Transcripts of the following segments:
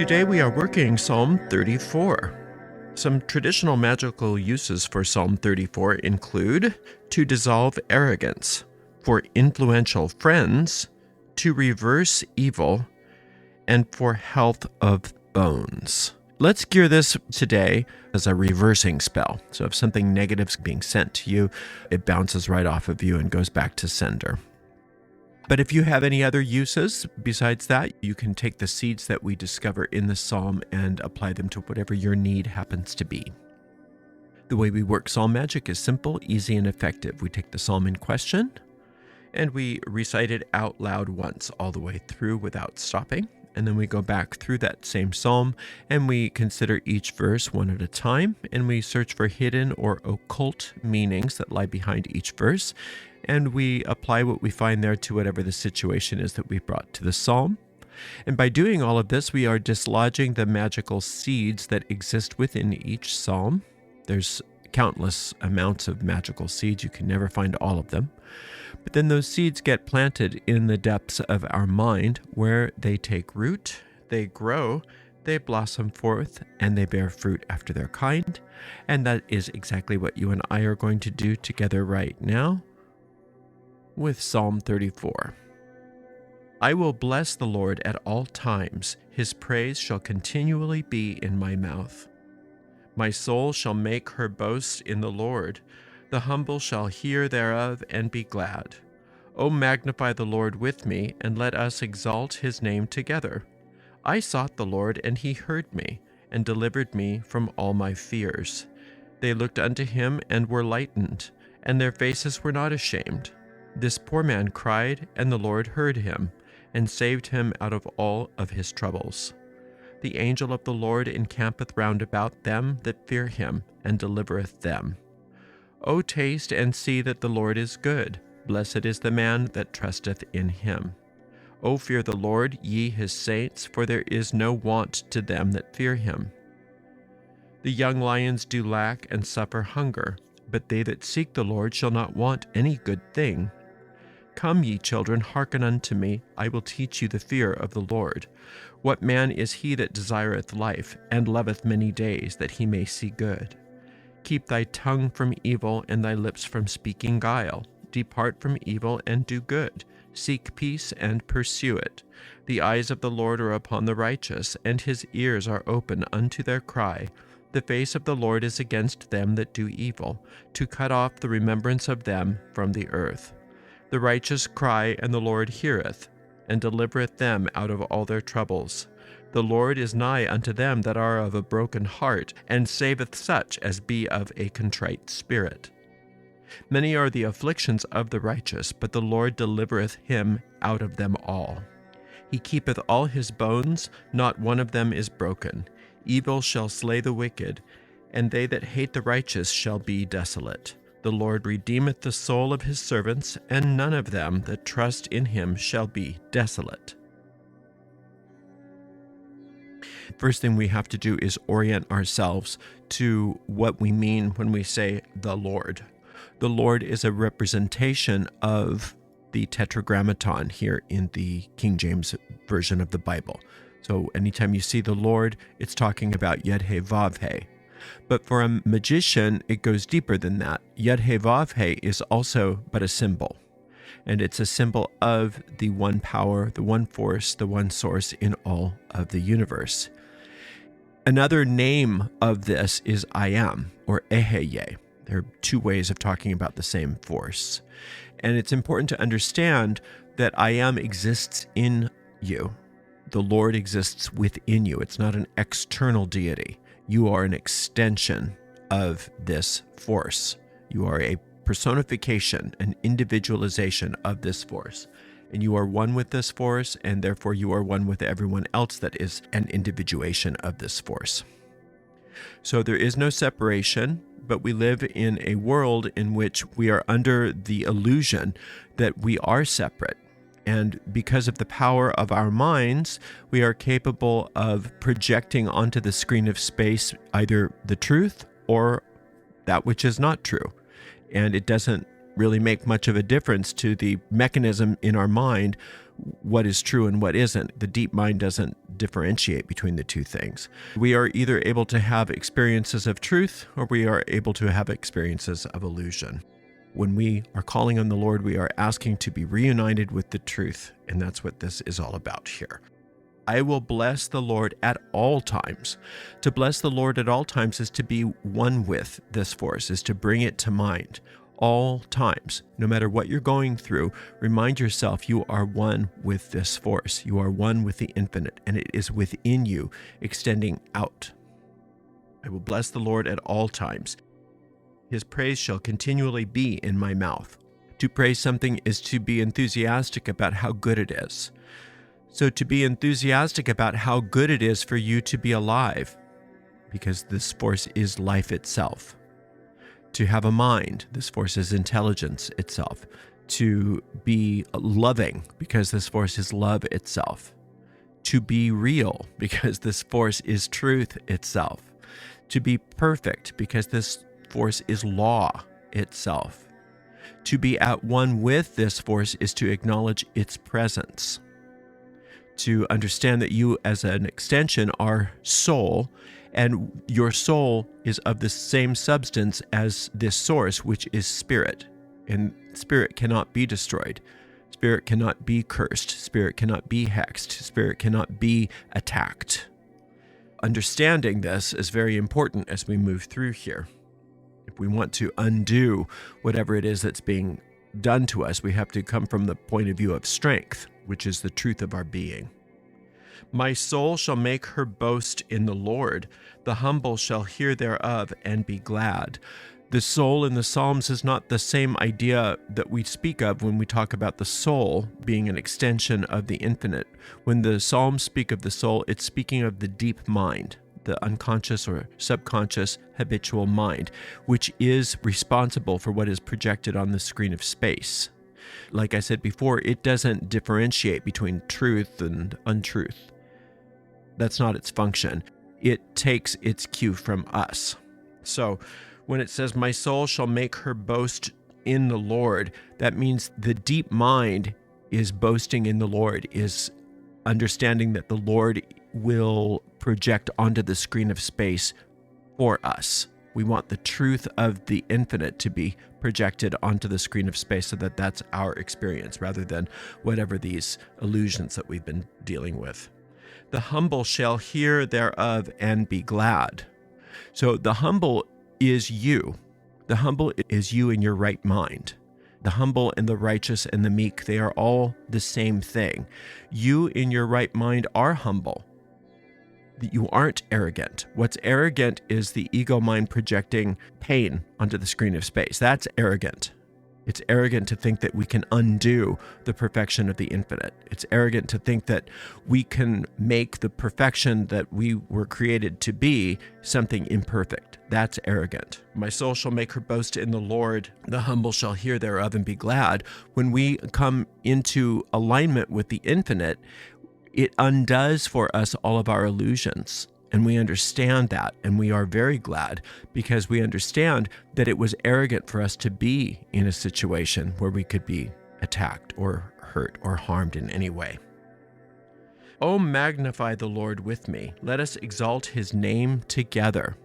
Today we are working Psalm 34. Some traditional magical uses for Psalm 34 include to dissolve arrogance, for influential friends, to reverse evil, and for health of bones. Let's gear this today as a reversing spell. So if something negative is being sent to you, it bounces right off of you and goes back to sender. But if you have any other uses besides that, you can take the seeds that we discover in the psalm and apply them to whatever your need happens to be. The way we work psalm magic is simple, easy, and effective. We take the psalm in question and we recite it out loud once all the way through without stopping. And then we go back through that same psalm and we consider each verse one at a time, and we search for hidden or occult meanings that lie behind each verse, and we apply what we find there to whatever the situation is that we brought to the psalm. And by doing all of this, we are dislodging the magical seeds that exist within each psalm. There's countless amounts of magical seeds. You can never find all of them. But then those seeds get planted in the depths of our mind, where they take root, they grow, they blossom forth, and they bear fruit after their kind. And that is exactly what you and I are going to do together right now with Psalm 34. I will bless the Lord at all times. His praise shall continually be in my mouth. My soul shall make her boast in the Lord. The humble shall hear thereof and be glad. O magnify the Lord with me, and let us exalt his name together. I sought the Lord, and he heard me, and delivered me from all my fears. They looked unto him and were lightened, and their faces were not ashamed. This poor man cried, and the Lord heard him, and saved him out of all of his troubles. The angel of the Lord encampeth round about them that fear him, and delivereth them. O taste and see that the Lord is good. Blessed is the man that trusteth in him. O fear the Lord, ye his saints, for there is no want to them that fear him. The young lions do lack and suffer hunger, but they that seek the Lord shall not want any good thing. Come, ye children, hearken unto me. I will teach you the fear of the Lord. What man is he that desireth life, and loveth many days, that he may see good? Keep thy tongue from evil, and thy lips from speaking guile. Depart from evil, and do good. Seek peace, and pursue it. The eyes of the Lord are upon the righteous, and his ears are open unto their cry. The face of the Lord is against them that do evil, to cut off the remembrance of them from the earth. The righteous cry, and the Lord heareth, and delivereth them out of all their troubles. The Lord is nigh unto them that are of a broken heart, and saveth such as be of a contrite spirit. Many are the afflictions of the righteous, but the Lord delivereth him out of them all. He keepeth all his bones, not one of them is broken. Evil shall slay the wicked, and they that hate the righteous shall be desolate. The Lord redeemeth the soul of his servants, and none of them that trust in him shall be desolate. First thing we have to do is orient ourselves to what we mean when we say the Lord. The Lord is a representation of the Tetragrammaton here in the King James Version of the Bible. So anytime you see the Lord, it's talking about Yud-He-Vav-He. But for a magician, it goes deeper than that. Yud-He-Vav-He is also but a symbol. And it's a symbol of the one power, the one force, the one source in all of the universe. Another name of this is I am, or Eheye. There are two ways of talking about the same force. And it's important to understand that I am exists in you. The Lord exists within you. It's not an external deity. You are an extension of this force. You are a personification, an individualization of this force. And you are one with this force, and therefore you are one with everyone else that is an individuation of this force. So there is no separation, but we live in a world in which we are under the illusion that we are separate. And because of the power of our minds, we are capable of projecting onto the screen of space either the truth or that which is not true. And it doesn't really make much of a difference to the mechanism in our mind, what is true and what isn't. The deep mind doesn't differentiate between the two things. We are either able to have experiences of truth or we are able to have experiences of illusion. When we are calling on the Lord, we are asking to be reunited with the truth, and that's what this is all about here. I will bless the Lord at all times. To bless the Lord at all times is to be one with this force, is to bring it to mind. All times, no matter what you're going through, remind yourself you are one with this force. You are one with the infinite, and it is within you, extending out. I will bless the Lord at all times. His praise shall continually be in my mouth. To praise something is to be enthusiastic about how good it is. So to be enthusiastic about how good it is for you to be alive, because this force is life itself. To have a mind, this force is intelligence itself. To be loving, because this force is love itself. To be real, because this force is truth itself. To be perfect, because this force is law itself. To be at one with this force is to acknowledge its presence. To understand that you as an extension are soul, and your soul is of the same substance as this source, which is spirit. And spirit cannot be destroyed. Spirit cannot be cursed. Spirit cannot be hexed. Spirit cannot be attacked. Understanding this is very important as we move through here. If we want to undo whatever it is that's being done to us, we have to come from the point of view of strength, which is the truth of our being. My soul shall make her boast in the Lord. The humble shall hear thereof and be glad. The soul in the Psalms is not the same idea that we speak of when we talk about the soul being an extension of the infinite. When the Psalms speak of the soul, it's speaking of the deep mind, the unconscious or subconscious habitual mind, which is responsible for what is projected on the screen of space. Like I said before, it doesn't differentiate between truth and untruth. That's not its function. It takes its cue from us. So when it says, my soul shall make her boast in the Lord, that means the deep mind is boasting in the Lord, is understanding that the Lord will project onto the screen of space for us. We want the truth of the infinite to be projected onto the screen of space so that that's our experience rather than whatever these illusions that we've been dealing with. The humble shall hear thereof and be glad. So the humble is you. The humble is you in your right mind. The humble and the righteous and the meek, they are all the same thing. You in your right mind are humble. You aren't arrogant. What's arrogant is the ego mind projecting pain onto the screen of space. That's arrogant. It's arrogant to think that we can undo the perfection of the infinite. It's arrogant to think that we can make the perfection that we were created to be something imperfect. That's arrogant. My soul shall make her boast in the Lord. The humble shall hear thereof and be glad. When we come into alignment with the infinite, it undoes for us all of our illusions. And we understand that, and we are very glad because we understand that it was arrogant for us to be in a situation where we could be attacked or hurt or harmed in any way. Oh, magnify the Lord with me. Let us exalt his name together.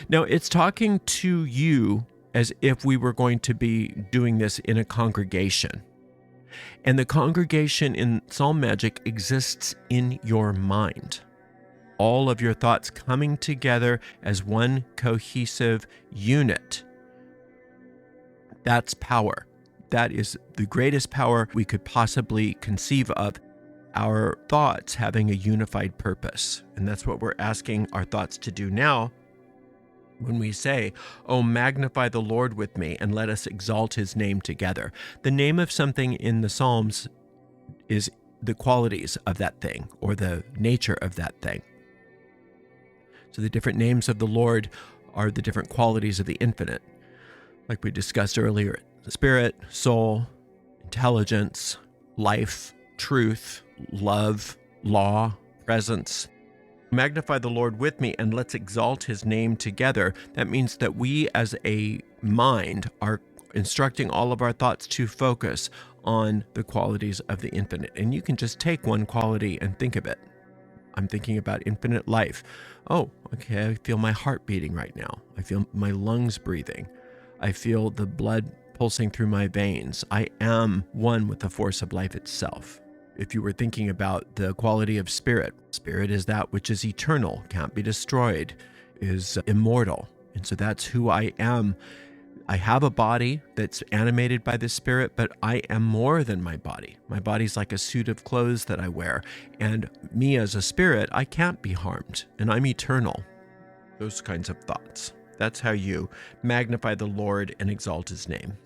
Now, it's talking to you as if we were going to be doing this in a congregation. And the congregation in Psalm Magic exists in your mind. All of your thoughts coming together as one cohesive unit. That's power. That is the greatest power we could possibly conceive of. Our thoughts having a unified purpose. And that's what we're asking our thoughts to do now when we say, oh, magnify the Lord with me and let us exalt his name together. The name of something in the Psalms is the qualities of that thing or the nature of that thing. So the different names of the Lord are the different qualities of the infinite. Like we discussed earlier, spirit, soul, intelligence, life, truth, love, law, presence. Magnify the Lord with me and let's exalt his name together. That means that we as a mind are instructing all of our thoughts to focus on the qualities of the infinite. And you can just take one quality and think of it. I'm thinking about infinite life. Oh, okay, I feel my heart beating right now. I feel my lungs breathing. I feel the blood pulsing through my veins. I am one with the force of life itself. If you were thinking about the quality of spirit, spirit is that which is eternal, can't be destroyed, is immortal. And so that's who I am. I have a body that's animated by the spirit, but I am more than my body. My body's like a suit of clothes that I wear. And me as a spirit, I can't be harmed, and I'm eternal. Those kinds of thoughts. That's how you magnify the Lord and exalt his name.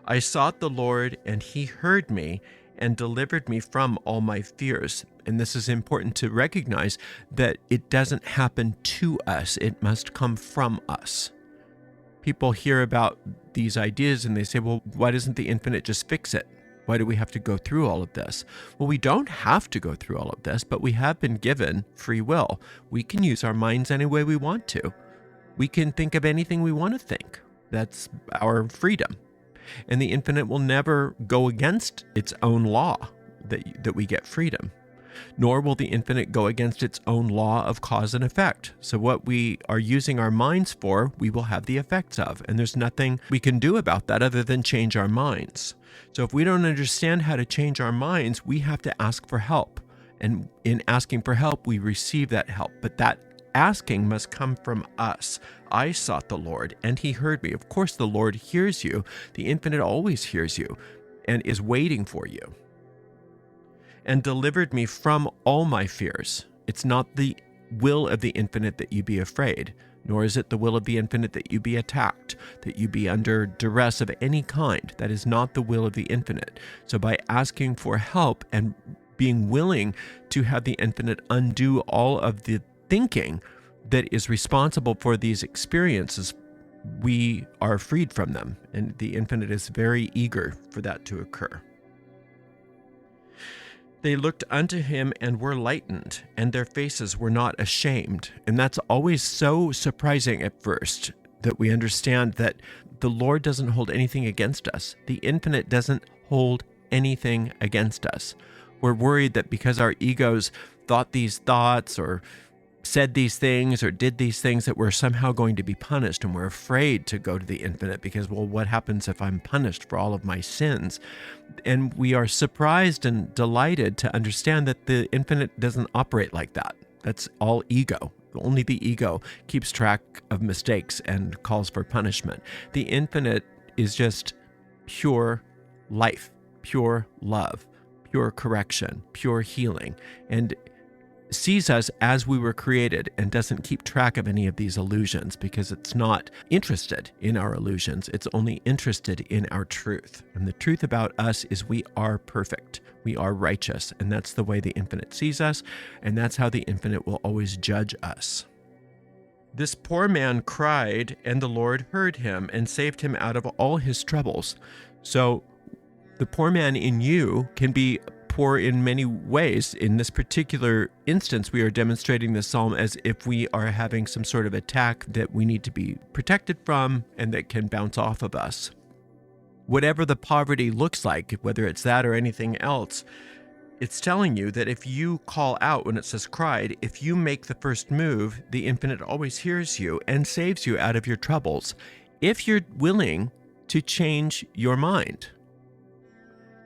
I sought the Lord, and he heard me and delivered me from all my fears. And this is important to recognize that it doesn't happen to us. It must come from us. People hear about these ideas and they say, well, why doesn't the infinite just fix it? Why do we have to go through all of this? Well, we don't have to go through all of this, but we have been given free will. We can use our minds any way we want to. We can think of anything we want to think. That's our freedom. And the infinite will never go against its own law that we get freedom. Nor will the infinite go against its own law of cause and effect. So what we are using our minds for, we will have the effects of. And there's nothing we can do about that other than change our minds. So if we don't understand how to change our minds, we have to ask for help. And in asking for help, we receive that help. But that asking must come from us. I sought the Lord, and he heard me. Of course, the Lord hears you. The infinite always hears you and is waiting for you. And delivered me from all my fears. It's not the will of the infinite that you be afraid, nor is it the will of the infinite that you be attacked, that you be under duress of any kind. That is not the will of the infinite. So by asking for help and being willing to have the infinite undo all of the thinking that is responsible for these experiences, we are freed from them. And the infinite is very eager for that to occur. They looked unto him and were lightened, and their faces were not ashamed. And that's always so surprising at first, that we understand that the Lord doesn't hold anything against us. The infinite doesn't hold anything against us. We're worried that because our egos thought these thoughts or said these things or did these things that we're somehow going to be punished, and we're afraid to go to the infinite because, well, what happens if I'm punished for all of my sins? And we are surprised and delighted to understand that the infinite doesn't operate like that. That's all ego. Only the ego keeps track of mistakes and calls for punishment. The infinite is just pure life, pure love, pure correction, pure healing, and sees us as we were created and doesn't keep track of any of these illusions because it's not interested in our illusions. It's only interested in our truth. And the truth about us is we are perfect. We are righteous. And that's the way the infinite sees us. And that's how the infinite will always judge us. This poor man cried, and the Lord heard him and saved him out of all his troubles. So the poor man in you can be poor in many ways. In this particular instance, we are demonstrating the psalm as if we are having some sort of attack that we need to be protected from and that can bounce off of us. Whatever the poverty looks like, whether it's that or anything else, it's telling you that if you call out when it says cried, if you make the first move, the infinite always hears you and saves you out of your troubles, if you're willing to change your mind.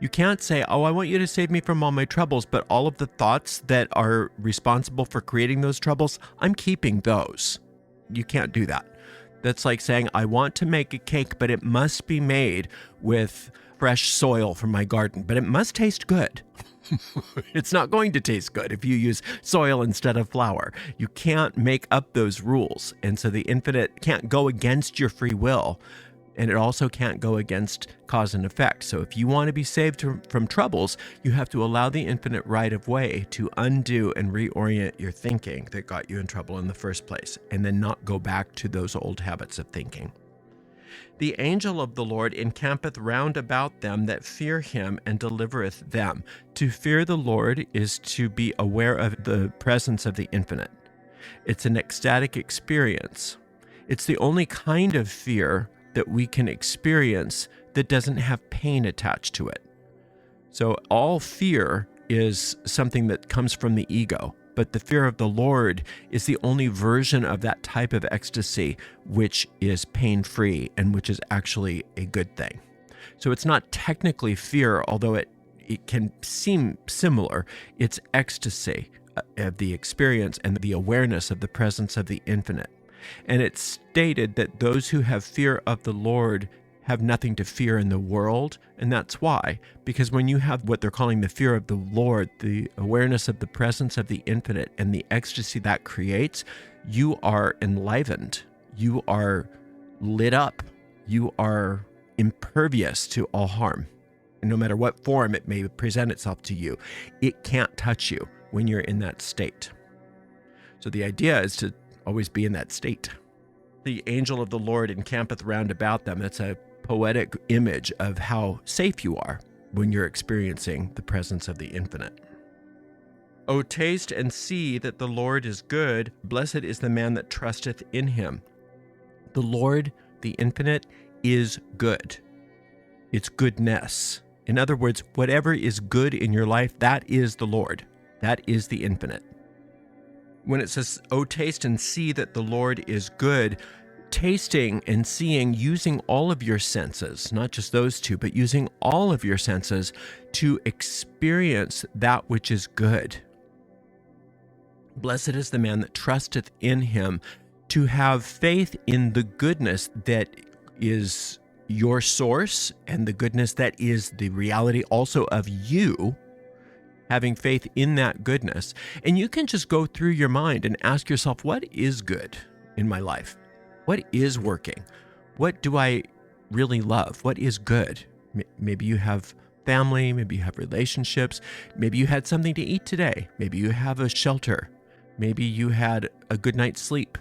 You can't say, oh, I want you to save me from all my troubles, but all of the thoughts that are responsible for creating those troubles, I'm keeping those. You can't do that. That's like saying, I want to make a cake, but it must be made with fresh soil from my garden, but it must taste good. It's not going to taste good if you use soil instead of flour. You can't make up those rules. And so the infinite can't go against your free will. And it also can't go against cause and effect. So if you want to be saved from troubles, you have to allow the infinite right of way to undo and reorient your thinking that got you in trouble in the first place, and then not go back to those old habits of thinking. The angel of the Lord encampeth round about them that fear him and delivereth them. To fear the Lord is to be aware of the presence of the infinite. It's an ecstatic experience. It's the only kind of fear that we can experience that doesn't have pain attached to it. So all fear is something that comes from the ego, but the fear of the Lord is the only version of that type of ecstasy which is pain-free and which is actually a good thing. So it's not technically fear, although it can seem similar. It's ecstasy of the experience and the awareness of the presence of the infinite. And it's stated that those who have fear of the Lord have nothing to fear in the world. And that's why, because when you have what they're calling the fear of the Lord, the awareness of the presence of the infinite and the ecstasy that creates, you are enlivened, you are lit up, you are impervious to all harm. And no matter what form it may present itself to you, it can't touch you when you're in that state. So the idea is to always be in that state. The angel of the Lord encampeth round about them. That's a poetic image of how safe you are when you're experiencing the presence of the infinite. O taste and see that the Lord is good. Blessed is the man that trusteth in him. The Lord, the infinite, is good. It's goodness. In other words, whatever is good in your life, that is the Lord. That is the infinite. When it says, "O taste and see that the Lord is good," tasting and seeing, using all of your senses, not just those two, but using all of your senses to experience that which is good. Blessed is the man that trusteth in him, to have faith in the goodness that is your source and the goodness that is the reality also of you, having faith in that goodness. And you can just go through your mind and ask yourself, what is good in my life? What is working? What do I really love? What is good? Maybe you have family, maybe you have relationships, maybe you had something to eat today, maybe you have a shelter, maybe you had a good night's sleep.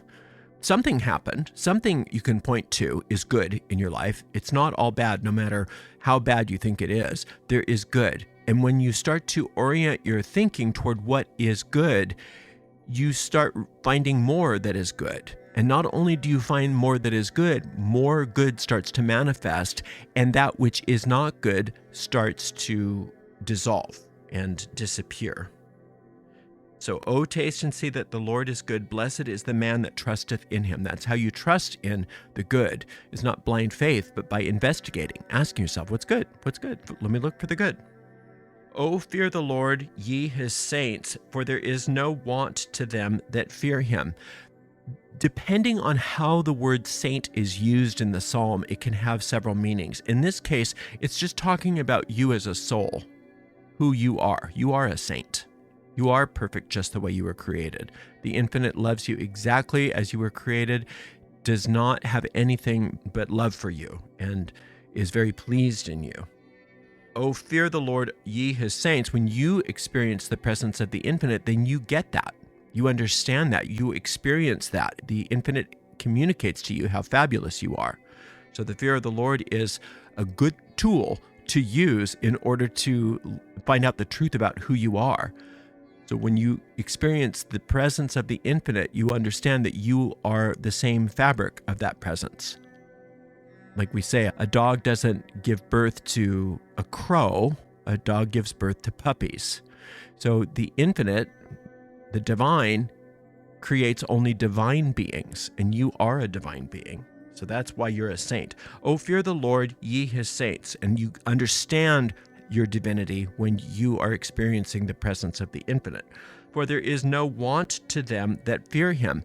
Something happened, something you can point to is good in your life. It's not all bad, no matter how bad you think it is. There is good. And when you start to orient your thinking toward what is good, you start finding more that is good. And not only do you find more that is good, more good starts to manifest, and that which is not good starts to dissolve and disappear. So, O taste and see that the Lord is good. Blessed is the man that trusteth in him. That's how you trust in the good. It's not blind faith, but by investigating, asking yourself, what's good? What's good? Let me look for the good. O fear the Lord, ye his saints, for there is no want to them that fear him. Depending on how the word saint is used in the psalm, it can have several meanings. In this case, it's just talking about you as a soul, who you are. You are a saint. You are perfect just the way you were created. The infinite loves you exactly as you were created, does not have anything but love for you, and is very pleased in you. Oh, fear the Lord, ye his saints. When you experience the presence of the infinite, then you get that. You understand that. You experience that. The infinite communicates to you how fabulous you are. So the fear of the Lord is a good tool to use in order to find out the truth about who you are. So when you experience the presence of the infinite, you understand that you are the same fabric of that presence. Like we say, a dog doesn't give birth to a crow, a dog gives birth to puppies. So the infinite, the divine, creates only divine beings, and you are a divine being. So that's why you're a saint. Oh, fear the Lord, ye his saints. And you understand your divinity when you are experiencing the presence of the infinite. For there is no want to them that fear him.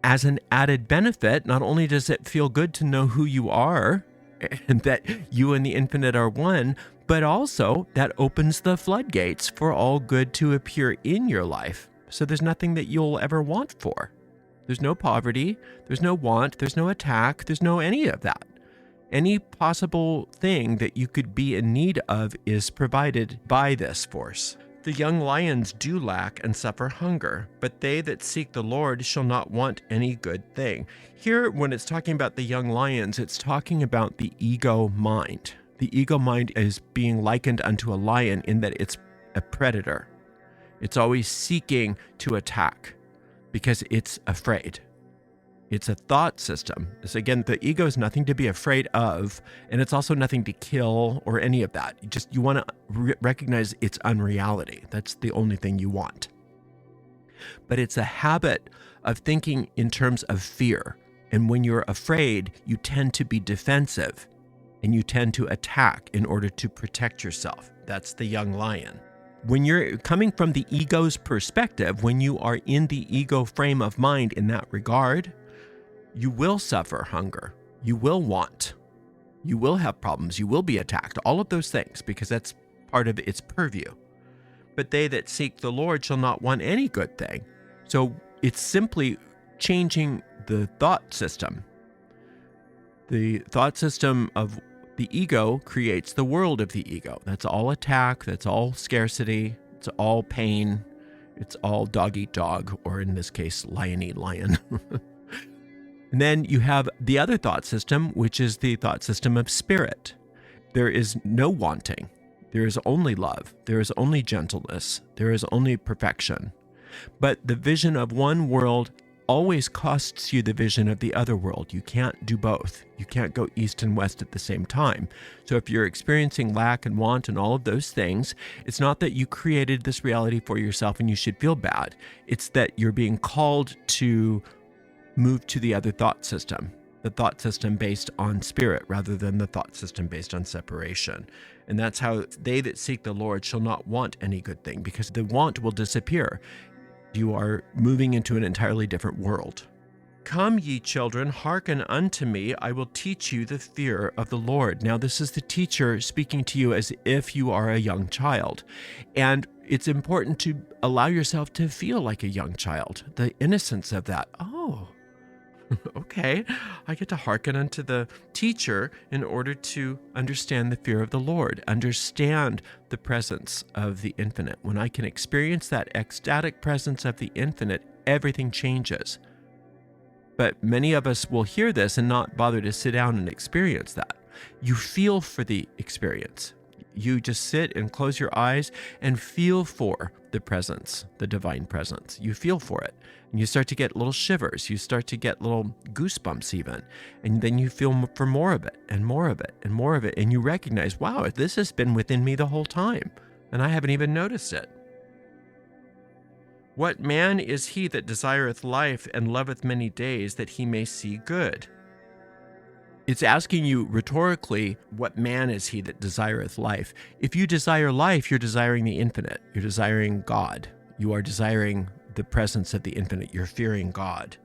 As an added benefit, not only does it feel good to know who you are and that you and the infinite are one, but also that opens the floodgates for all good to appear in your life. So there's nothing that you'll ever want for. There's no poverty, there's no want, there's no attack, there's no any of that. Any possible thing that you could be in need of is provided by this force. The young lions do lack and suffer hunger, but they that seek the Lord shall not want any good thing. Here, when it's talking about the young lions, it's talking about the ego mind. The ego mind is being likened unto a lion in that it's a predator. It's always seeking to attack because it's afraid. It's a thought system. So again, the ego is nothing to be afraid of, and it's also nothing to kill or any of that. You want to recognize its unreality. That's the only thing you want. But it's a habit of thinking in terms of fear. And when you're afraid, you tend to be defensive and you tend to attack in order to protect yourself. That's the young lion. When you're coming from the ego's perspective, when you are in the ego frame of mind in that regard, you will suffer hunger. You will want. You will have problems. You will be attacked. All of those things, because that's part of its purview. But they that seek the Lord shall not want any good thing. So it's simply changing the thought system. The thought system of the ego creates the world of the ego. That's all attack. That's all scarcity. It's all pain. It's all dog eat dog, or in this case, lion eat lion. And then you have the other thought system, which is the thought system of spirit. There is no wanting. There is only love. There is only gentleness. There is only perfection. But the vision of one world always costs you the vision of the other world. You can't do both. You can't go east and west at the same time. So if you're experiencing lack and want and all of those things, it's not that you created this reality for yourself and you should feel bad. It's that you're being called to move to the other thought system, the thought system based on spirit rather than the thought system based on separation. And that's how they that seek the Lord shall not want any good thing, because the want will disappear. You are moving into an entirely different world. Come, ye children, hearken unto me. I will teach you the fear of the Lord. Now, this is the teacher speaking to you as if you are a young child. And it's important to allow yourself to feel like a young child, the innocence of that. Oh, okay, I get to hearken unto the teacher in order to understand the fear of the Lord, understand the presence of the infinite. When I can experience that ecstatic presence of the infinite, everything changes. But many of us will hear this and not bother to sit down and experience that. You feel for the experience. You just sit and close your eyes and feel for the presence, the divine presence. You feel for it. And you start to get little shivers. You start to get little goosebumps even. And then you feel for more of it and more of it and more of it. And you recognize, wow, this has been within me the whole time. And I haven't even noticed it. What man is he that desireth life and loveth many days, that he may see good? It's asking you rhetorically, what man is he that desireth life? If you desire life, you're desiring the infinite. You're desiring God. You are desiring the presence of the infinite. You're fearing God.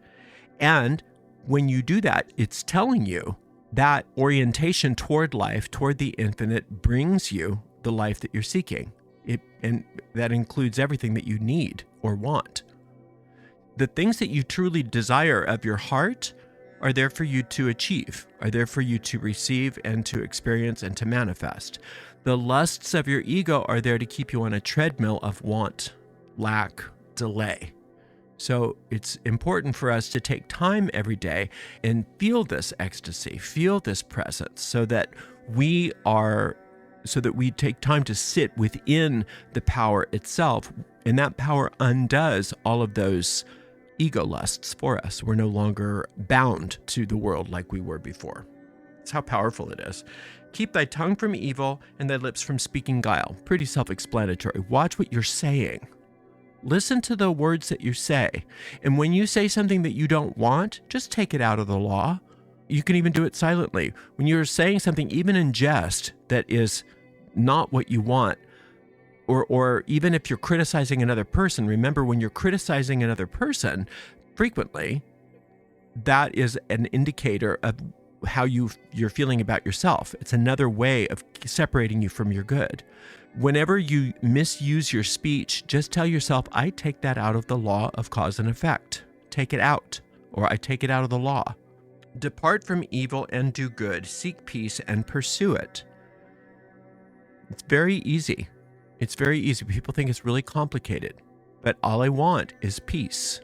And when you do that, it's telling you that orientation toward life, toward the infinite, brings you the life that you're seeking. And that includes everything that you need or want. The things that you truly desire of your heart are there for you to achieve, are there for you to receive and to experience and to manifest. The lusts of your ego are there to keep you on a treadmill of want, lack, delay. So it's important for us to take time every day and feel this ecstasy, feel this presence, so that we take time to sit within the power itself, and that power undoes all of those ego lusts for us. We're no longer bound to the world like we were before. That's how powerful it is. Keep thy tongue from evil and thy lips from speaking guile. Pretty self-explanatory. Watch what you're saying. Listen to the words that you say. And when you say something that you don't want, just take it out of the law. You can even do it silently. When you're saying something, even in jest, that is not what you want, or even if you're criticizing another person, remember when you're criticizing another person, frequently, that is an indicator of how you're feeling about yourself. It's another way of separating you from your good. Whenever you misuse your speech, just tell yourself, I take that out of the law of cause and effect. Take it out, or I take it out of the law. Depart from evil and do good. Seek peace and pursue it. It's very easy. It's very easy. People think it's really complicated, but all I want is peace.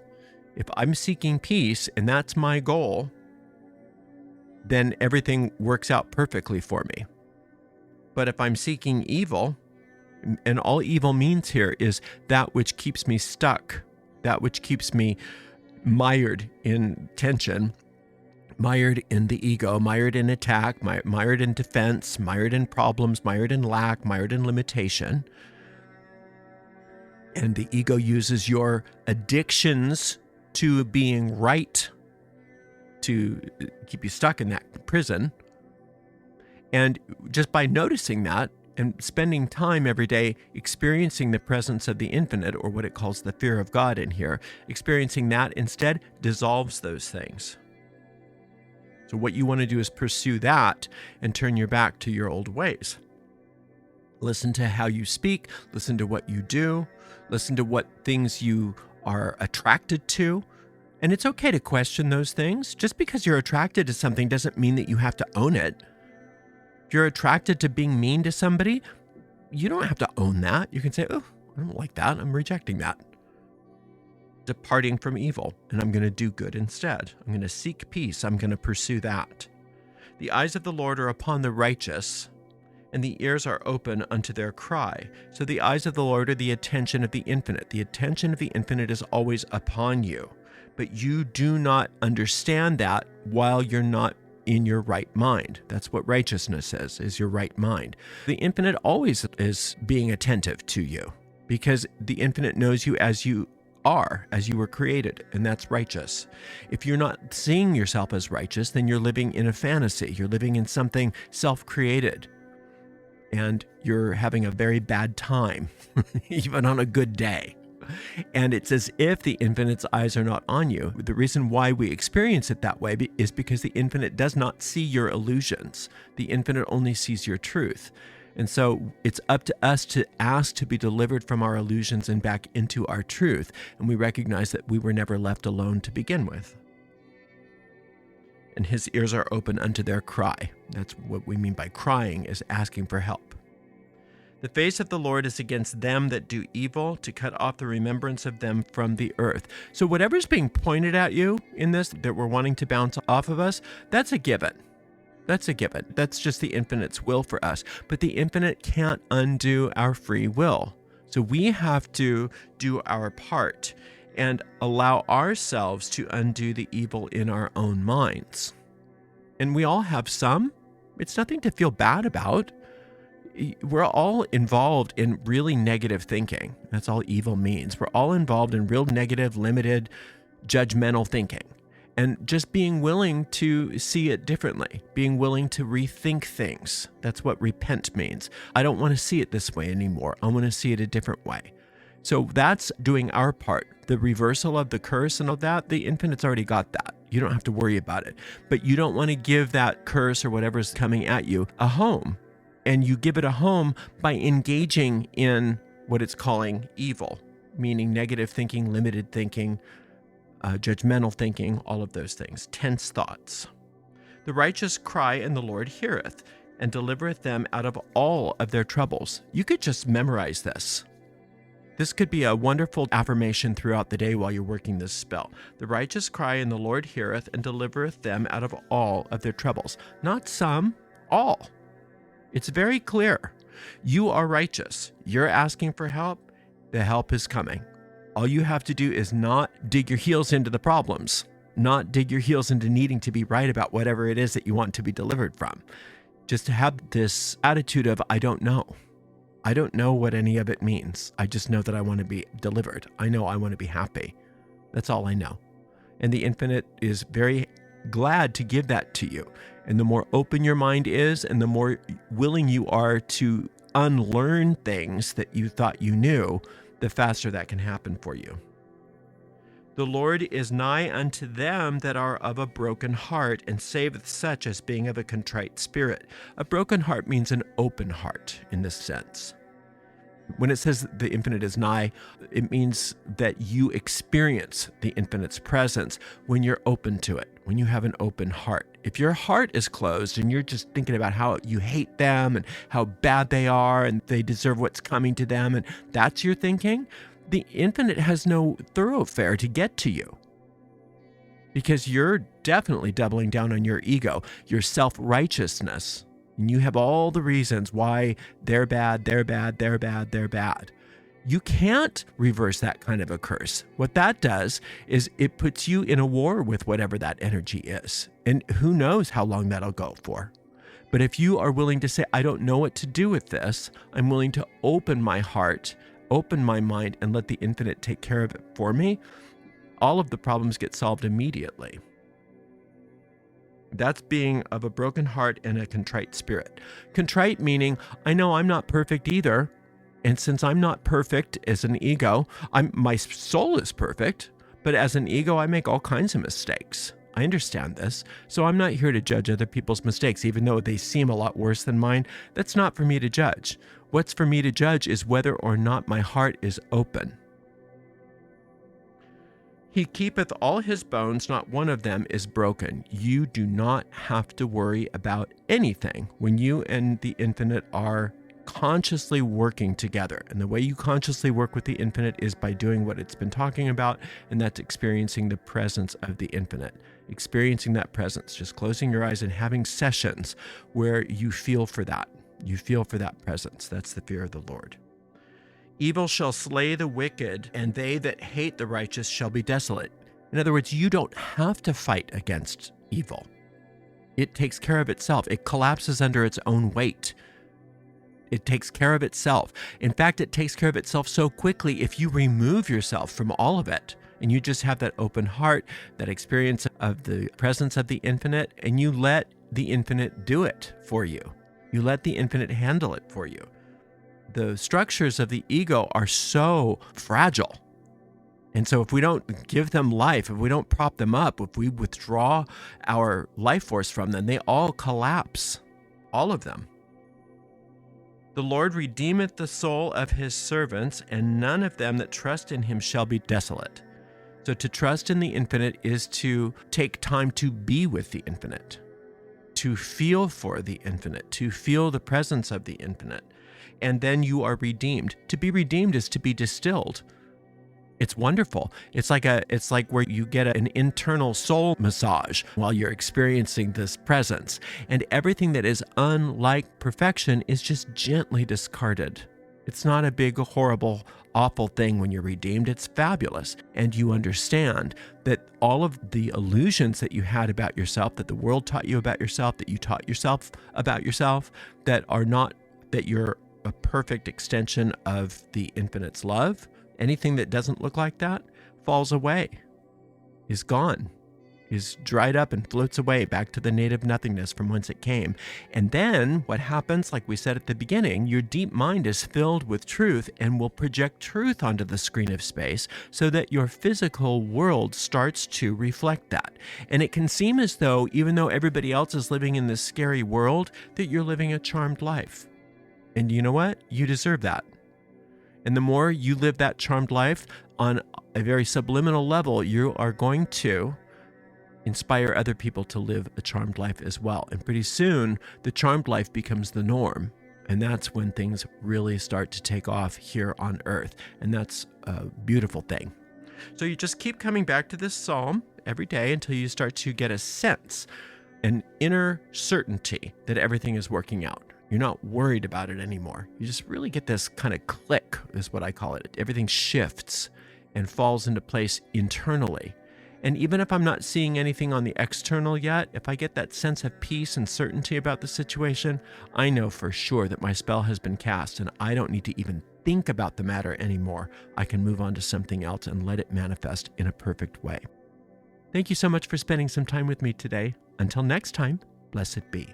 If I'm seeking peace and that's my goal, then everything works out perfectly for me. But if I'm seeking evil, and all evil means here is that which keeps me stuck, that which keeps me mired in tension, mired in the ego, mired in attack, mired in defense, mired in problems, mired in lack, mired in limitation. And the ego uses your addictions to being right to keep you stuck in that prison. And just by noticing that and spending time every day experiencing the presence of the infinite, or what it calls the fear of God in here, experiencing that instead dissolves those things. So what you want to do is pursue that and turn your back to your old ways. Listen to how you speak, listen to what you do, listen to what things you are attracted to. And it's okay to question those things. Just because you're attracted to something doesn't mean that you have to own it. If you're attracted to being mean to somebody, you don't have to own that. You can say, oh, I don't like that. I'm rejecting that. Departing from evil, and I'm going to do good instead. I'm going to seek peace. I'm going to pursue that. The eyes of the Lord are upon the righteous, and the ears are open unto their cry. So the eyes of the Lord are the attention of the infinite. The attention of the infinite is always upon you, but you do not understand that while you're not in your right mind. That's what righteousness is your right mind. The infinite always is being attentive to you because the infinite knows you as you are, as you were created, and that's righteous. If you're not seeing yourself as righteous, then you're living in a fantasy. You're living in something self-created, and you're having a very bad time, even on a good day. And it's as if the infinite's eyes are not on you. The reason why we experience it that way is because the infinite does not see your illusions. The infinite only sees your truth. And so it's up to us to ask to be delivered from our illusions and back into our truth. And we recognize that we were never left alone to begin with. And his ears are open unto their cry. That's what we mean by crying, is asking for help. The face of the Lord is against them that do evil, to cut off the remembrance of them from the earth. So whatever's being pointed at you in this that we're wanting to bounce off of us, that's a given. That's a given. That's just the infinite's will for us. But the infinite can't undo our free will. So we have to do our part and allow ourselves to undo the evil in our own minds. And we all have some. It's nothing to feel bad about. We're all involved in really negative thinking. That's all evil means. We're all involved in real negative, limited, judgmental thinking. And just being willing to see it differently, being willing to rethink things. That's what repent means. I don't want to see it this way anymore. I want to see it a different way. So that's doing our part. The reversal of the curse and all that, the infinite's already got that. You don't have to worry about it. But you don't want to give that curse or whatever's coming at you a home. And you give it a home by engaging in what it's calling evil, meaning negative thinking, limited thinking, judgmental thinking, all of those things, tense thoughts. The righteous cry, and the Lord heareth, and delivereth them out of all of their troubles. You could just memorize this. This could be a wonderful affirmation throughout the day while you're working this spell. The righteous cry, and the Lord heareth, and delivereth them out of all of their troubles. Not some, all. It's very clear. You are righteous. You're asking for help. The help is coming. All you have to do is not dig your heels into the problems, not dig your heels into needing to be right about whatever it is that you want to be delivered from. Just to have this attitude of, I don't know. I don't know what any of it means. I just know that I want to be delivered. I know I want to be happy. That's all I know. And the infinite is very glad to give that to you. And the more open your mind is, and the more willing you are to unlearn things that you thought you knew, the faster that can happen for you. The Lord is nigh unto them that are of a broken heart, and saveth such as being of a contrite spirit. A broken heart means an open heart in this sense. When it says the infinite is nigh, it means that you experience the infinite's presence when you're open to it, when you have an open heart. If your heart is closed and you're just thinking about how you hate them and how bad they are and they deserve what's coming to them, and that's your thinking, the infinite has no thoroughfare to get to you. Because you're definitely doubling down on your ego, your self-righteousness. And you have all the reasons why they're bad, they're bad, they're bad, they're bad. You can't reverse that kind of a curse. What that does is it puts you in a war with whatever that energy is. And who knows how long that'll go for. But if you are willing to say, I don't know what to do with this, I'm willing to open my heart, open my mind, and let the infinite take care of it for me, all of the problems get solved immediately. That's being of a broken heart and a contrite spirit. Contrite meaning, I know I'm not perfect either. And since I'm not perfect as an ego, my soul is perfect, but as an ego, I make all kinds of mistakes. I understand this, so I'm not here to judge other people's mistakes, even though they seem a lot worse than mine. That's not for me to judge. What's for me to judge is whether or not my heart is open. He keepeth all his bones, not one of them is broken. You do not have to worry about anything when you and the infinite are consciously working together. And the way you consciously work with the infinite is by doing what it's been talking about, and that's experiencing the presence of the infinite. Experiencing that presence, just closing your eyes and having sessions where you feel for that. You feel for that presence. That's the fear of the Lord. Evil shall slay the wicked, and they that hate the righteous shall be desolate. In other words, you don't have to fight against evil. It takes care of itself. It collapses under its own weight. It takes care of itself. In fact, it takes care of itself so quickly if you remove yourself from all of it and you just have that open heart, that experience of the presence of the infinite, and you let the infinite do it for you. You let the infinite handle it for you. The structures of the ego are so fragile. And so if we don't give them life, if we don't prop them up, if we withdraw our life force from them, they all collapse. All of them. The Lord redeemeth the soul of his servants, and none of them that trust in him shall be desolate. So to trust in the infinite is to take time to be with the infinite, to feel for the infinite, to feel the presence of the infinite. And then you are redeemed. To be redeemed is to be distilled. It's wonderful. It's like where you get an internal soul massage while you're experiencing this presence. And everything that is unlike perfection is just gently discarded. It's not a big, horrible, awful thing when you're redeemed. It's fabulous. And you understand that all of the illusions that you had about yourself, that the world taught you about yourself, that you taught yourself about yourself, that you're a perfect extension of the infinite's love, anything that doesn't look like that falls away, is gone, is dried up and floats away back to the native nothingness from whence it came. And then what happens, like we said at the beginning, your deep mind is filled with truth and will project truth onto the screen of space so that your physical world starts to reflect that. And it can seem as though, even though everybody else is living in this scary world, that you're living a charmed life. And you know what? You deserve that. And the more you live that charmed life on a very subliminal level, you are going to inspire other people to live a charmed life as well. And pretty soon, the charmed life becomes the norm. And that's when things really start to take off here on earth. And that's a beautiful thing. So you just keep coming back to this psalm every day until you start to get a sense, an inner certainty that everything is working out. You're not worried about it anymore. You just really get this kind of click, is what I call it. Everything shifts and falls into place internally. And even if I'm not seeing anything on the external yet, if I get that sense of peace and certainty about the situation, I know for sure that my spell has been cast and I don't need to even think about the matter anymore. I can move on to something else and let it manifest in a perfect way. Thank you so much for spending some time with me today. Until next time, blessed be.